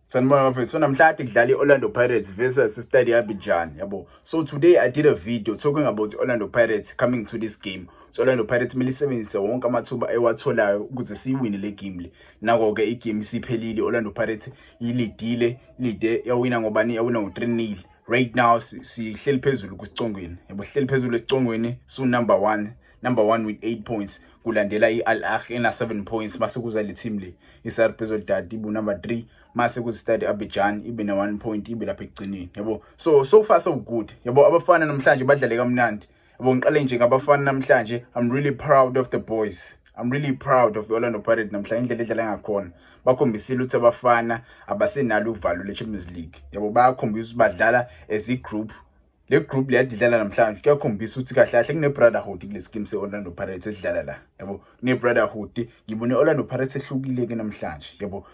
Sanibona bafethu. So namhlanje kudlala iOrlando Pirates versus Stade Abidjan, yabo. So today I did a video talking about Orlando Pirates coming to this game. So Orlando Pirates kumele isebenzise wonke amathuba ewatholayo ukuze siyiwine le game le. Nako ke igame isiphelile, Orlando Pirates ilidile, lide yawina ngobani, yawina ngo-3-0. Right now sihleli phezulu kusicongweni. Yabo, sihleli phezulu esicongweni, so number 1 with 8 points. Kulandela i-Al Ahly ena 7 points. Mase kuza le team le i-SR Belouizdad ibu number 3. Mase kuza Stade Abidjan ibe na 1 point, ibe lapha ekugcineni. Yabo, so far so good. Yabo, abafana namhlanje badlale kamnandi. Yabo, ngiqale nje ngabafana namhlanje. I'm really proud of the boys. I'm really proud of the Orlando Pirates namhlanje, indlela edlala ngakhona. Bakhombisile ukuthi abafana abasenalo uvalo le-Champions League. Yabo, bayakhombisa ukuthi badlala as a group. Le group le yadlala namhlanje kuyakhombisa ukuthi kahle kahle kune brotherhood kule scheme se-Orlando Pirates edlala la. Yabo, kune brotherhood. Ngibone Orlando Pirates ehlukile ke namhlanje. Yabo,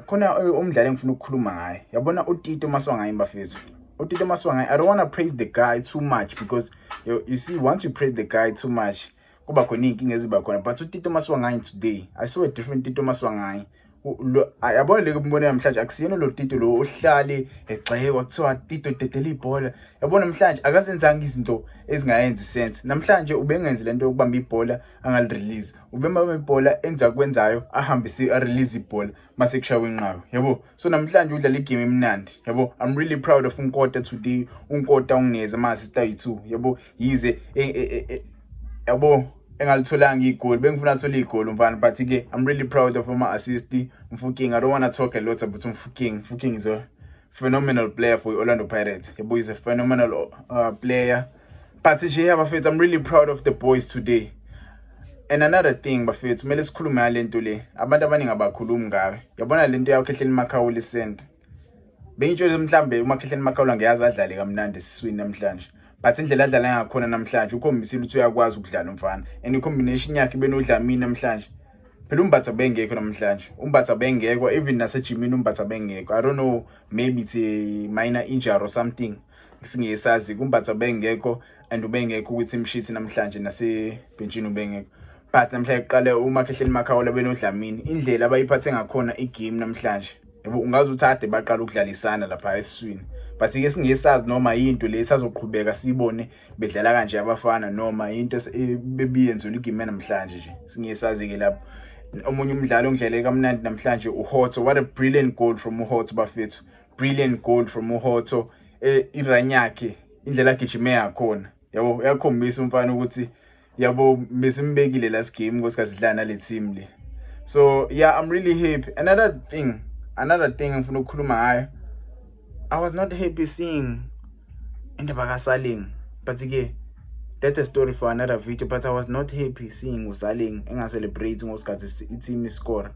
khona umdlali engifuna ukukhuluma ngaye. Yabona uTito Maswangayi bafethu. uTito Maswangayi, I don't want to praise the guy too much because you see, once you praise the guy too much kuba khona inkinga eziba khona. But uTito Maswangayi today, I saw a different Tito Maswangayi. Yabona le kumbona namhlanje akusiyena lo Tito lo ohlale egxekwa kuthiwa Tito dedela ibhola. Yabona namhlanje akasenzanga izinto ezingayenzi sense. Namhlanje ubengenze lento yokubamba ibhola angalirelease. Ubembamba ibhola enza kwenzayo ahambe release ibhola mase kushawa inqawe. Yabo, so namhlanje udlala igame emnandi. Yabo, I'm really proud of uNkota today. uNkota ungineza mase 32. Yabo, yize yabo engalitholanga igoli, bengifuna athola igoli umfana, but ke I'm really proud of my assist Mfukeng. I don't want to talk a lot about Mfukeng. Mfukeng is a phenomenal player for Orlando Pirates. The boy is a phenomenal player. But bafethu, I'm really proud of the boys today. And another thing bafethu, kumele sikhulume lento le. Abantu abaningi abakhulumi ngayo. Yabona lento yakhehleni Makhaule center. Bengitshela mhlambe uMakhehleni Makhaule ngiyazi adlale kamnandi esiswini namhlanje. But indlela adlala ngakhona namhlanje ukhombisile ukuthi uyakwazi ukudlala umfana. And i-combination yakhe benodlamini namhlanje. Phela uMbatha bengekho namhlanje. uMbatha bengekho, even nasejimini uMbatha bengekho. I don't know, maybe it's a minor injury or something. Singesazi uMbatha bengekho and ubengekho ukuthi imshithi namhlanje nasebhenjini ubengekho. But namhlanje uqale uMakhehleni Makhaule benodlamini. Indlela abayiphathe ngakhona igame namhlanje. Yabo, ungazi ukuthi ade baqala ukudlalisana lapha esiswini. But ke singesazi noma into le sazoqhubeka sibone bedlala kanje abafana noma into bebiyenza igame namhlanje nje. Singesazi ke lapho. Omunye umdlalo ongidlale kamnandi namhlanje uHotho. What a brilliant goal from uHotho bafethu. Brilliant goal from uHotho. Irun yakhe, indlela agijime yakhona. Yabo, yakhombisa umfana ukuthi yabo besimbekile last game ngosikhasidlana nale team le. So yeah, I'm really happy. Another thing ngifuna ukukhuluma ngayo. I was not happy seeing indaba kaSaling, but ke that's a story for another video. But I was not happy seeing uSaling engaselebrate ngosikhathi i-team score.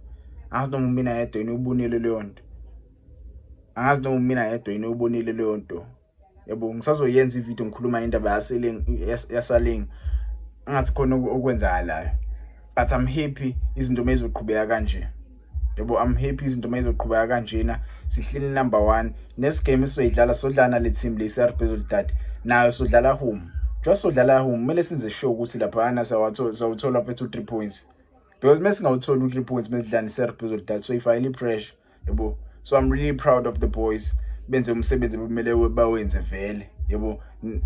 Angazi noma mina yedwa yini ubonile leyo nto. Angazi noma mina yedwa yini ubonile leyo nto. Yabo, ngisazoyenza ivideo ngikhuluma indaba yaSaling. Angathi khona okwenzakalayo. But I'm happy izinto mezizoqhubeka kanje. Yabo, I'm happy izinto mezizoqhubeka kanjena. Sihleli number 1. Next game soyidlala sodlana le team le i-SR Belouizdad. Nayo sodlala home. Just sodlala home. Kumele senze sure ukuthi lapha ana sawuthola phethu 3 points. Because mase ngawuthola 3 points mesidlana i-SR Belouizdad, so ifile pressure. Yabo, so I'm really proud of the boys. Benze umsebenzi kumele bawenze vele. Yabo,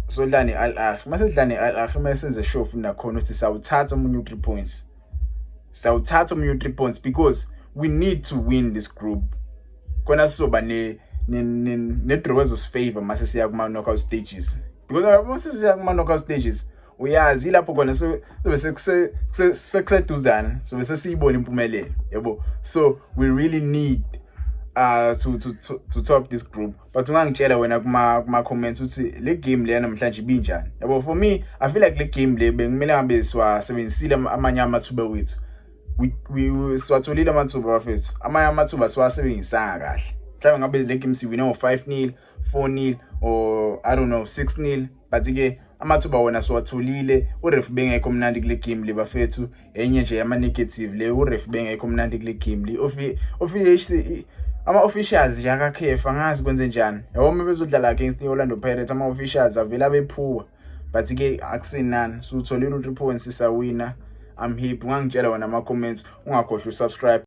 sodlana i-Al Ahly. Mase sidlana i-Al Ahly mase senze sure funa khona ukuthi sawuthatha umunye 3 points. Sawuthatha umunye 3 points because we need to win this group. Kona soba ne draw ezosifavor mase siya kuma knockout stages. Because mase siya kuma knockout stages, uyazi lapho kona sobe sekuseduzana, sobe sesiyibona impumelelo. Yabo, so we really need to top this group. But ungangitshela wena kuma comments uthi le game le namhlanje ibinjani. Yabo, for me I feel like le game le bengimele ngabe siwasebenzisile amanye amathuba wethu. We swatholile amathuba bafethu. Amanye amathuba siwasebenzisanga kahle. Mhlawumbe ngabe le game siwina ngo-5-0, 4-0 or I don't know 6-0. But ke amathuba wona siwatholile. Uref bengekho mnandi kule game le bafethu. Enye nje yama negative le uref bengekho mnandi kule game le. Ama-officials nje akakhefa, angazi kwenze njani. Yabo, mebezodlala against i-Orlando Pirates ama-officials avela bephuwa. But ke akusenani. So utholile u-3 points sisawina. I'm happy. Ungangitshela wena ama comments, ungakhohlwa usubscribe.